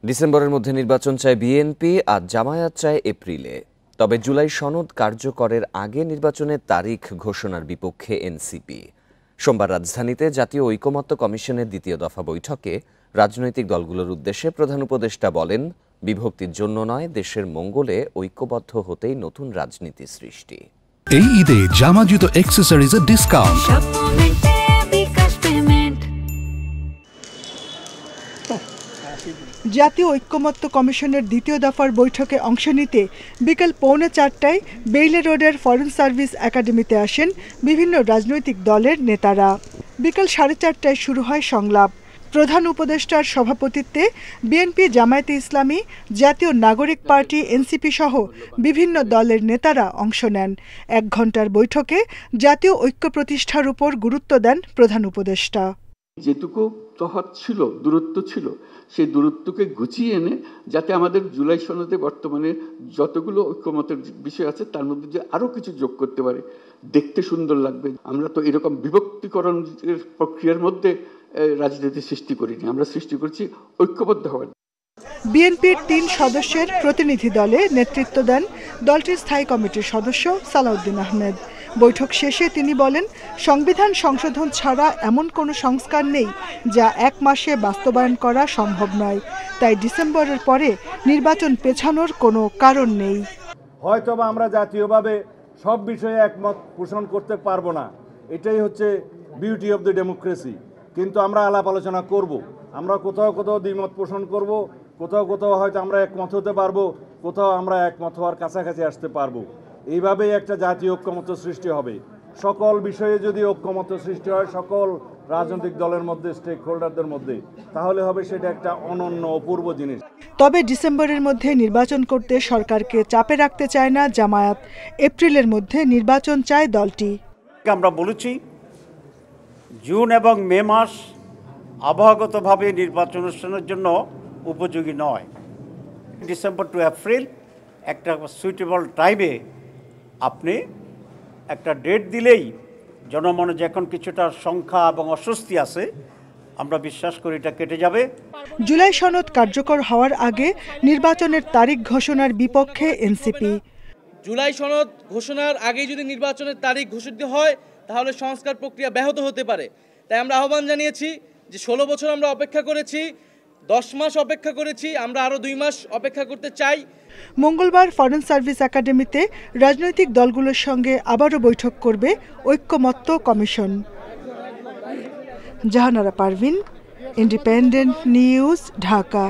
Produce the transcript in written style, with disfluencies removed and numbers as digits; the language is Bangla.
ডিসেম্বরের মধ্যে নির্বাচন চায় বিএনপি আর জামায়াত চায় এপ্রিলে। তবে জুলাই সনদ কার্যকরের আগে নির্বাচনের তারিখ ঘোষণার বিপক্ষে এনসিপি। সোমবার রাজধানীতে জাতীয় ঐকমত্য কমিশনের দ্বিতীয় দফা বৈঠকে রাজনৈতিক দলগুলোর উদ্দেশ্যে প্রধান উপদেষ্টা বলেন, বিভক্তির জন্য নয়, দেশের মঙ্গলে ঐক্যবদ্ধ হতেই নতুন রাজনীতি সৃষ্টি। এই ঈদে জামা জুতো অ্যাকসেসরিজের ডিসকাউন্ট। জাতীয় ঐকমত্য কমিশনের দ্বিতীয় দফার বৈঠকে অংশ নিতে বিকেল 4:45টায় বেইলি রোডের ফরেন সার্ভিস একাডেমিতে আসেন বিভিন্ন রাজনৈতিক দলের নেতারা। বিকেল 4:30টায় শুরু হয় সংলাপ। প্রধান উপদেষ্টার সভাপতিত্বে বিএনপি, জামায়াতে ইসলামী, জাতীয় নাগরিক পার্টি, এনসিপি সহ বিভিন্ন দলের নেতারা অংশ নেন। 1 ঘণ্টার বৈঠকে জাতীয় ঐক্য প্রতিষ্ঠার উপর গুরুত্ব দেন প্রধান উপদেষ্টা। যেটুকু তফাৎ ছিল, দূরত্ব ছিল, সেই দূরত্বকে গুছিয়ে এনে যাতে আমাদের জুলাই সনদে বর্তমানে যতগুলো ঐক্যমতের বিষয় আছে তার মধ্যে যে আরো কিছু যোগ করতে পারে, দেখতে সুন্দর লাগবে। আমরা তো এরকম বিভক্তিকরণের প্রক্রিয়ার মধ্যে রাজনীতি সৃষ্টি করিনি, আমরা সৃষ্টি করছি ঐক্যবদ্ধ হওয়ার। বিএনপির 3 সদস্যের প্রতিনিধি দলে নেতৃত্ব দেন দলটির স্থায়ী কমিটির সদস্য সালাউদ্দিন আহমেদ। বৈঠক শেষে তিনি বলেন, সংবিধান সংশোধন ছাড়া এমন কোনো সংস্কার নেই যা 1 মাসে বাস্তবায়ন করা সম্ভব নয়। তাই ডিসেম্বরের পরে নির্বাচন পেছানোর কোনো কারণ নেই। হয়তোবা আমরা জাতীয়ভাবে সব বিষয়ে একমত পোষণ করতে পারবো না, এটাই হচ্ছে বিউটি অফ দ্য ডেমোক্রেসি। কিন্তু আমরা আলাপ আলোচনা করব, আমরা কোথাও কোথাও দ্বিমত পোষণ করব, কোথাও কোথাও হয়তো আমরা একমত হতে পারবো, কোথাও আমরা একমত হওয়ার কাছাকাছি আসতে পারবো। এইভাবেই একটা জাতীয় ঐক্যমত্য সৃষ্টি হবে। সকল বিষয়ে যদি ঐক্যমত্য সৃষ্টি হয় সকল রাজনৈতিক দলের মধ্যে, স্টেক হোল্ডারদের মধ্যে, তাহলে হবে সেটা একটা অনন্য অপূর্ব জিনিস। তবে ডিসেম্বরের মধ্যে নির্বাচন করতে সরকারকে চাপে রাখতে চায় না জামায়াত। এপ্রিলের মধ্যে নির্বাচন চায় দলটি। আমরা বলেছি জুন এবং মে মাস আবহাওয়াগতভাবে নির্বাচন অনুষ্ঠানের জন্য উপযোগী নয়। ডিসেম্বর টু এপ্রিল একটা সুইটেবল টাইমে আপনি একটা ডেট দিলেই জনমনে যে এখন কিছুটা সংখ্যা এবং অস্বস্তি আছে, আমরা বিশ্বাস করি এটা কেটে যাবে। জুলাই সনদ কার্যকর হওয়ার আগে নির্বাচনের তারিখ ঘোষণার বিপক্ষে এনসিপি। জুলাই সনদ ঘোষণার আগে যদি নির্বাচনের তারিখ ঘোষিত হয় তাহলে সংস্কার প্রক্রিয়া ব্যাহত হতে পারে। তাই আমরা আহ্বান জানিয়েছি যে 16 বছর আমরা অপেক্ষা করেছি, 10 মাস অপেক্ষা করেছি, আমরা আরও 2 মাস অপেক্ষা করতে চাই। মঙ্গলবার ফরেন সার্ভিস একাডেমিতে রাজনৈতিক দলগুলোর সঙ্গে আবারও বৈঠক করবে ঐক্যমত্য কমিশন। Jahanara Parvin, Independent News, Dhaka.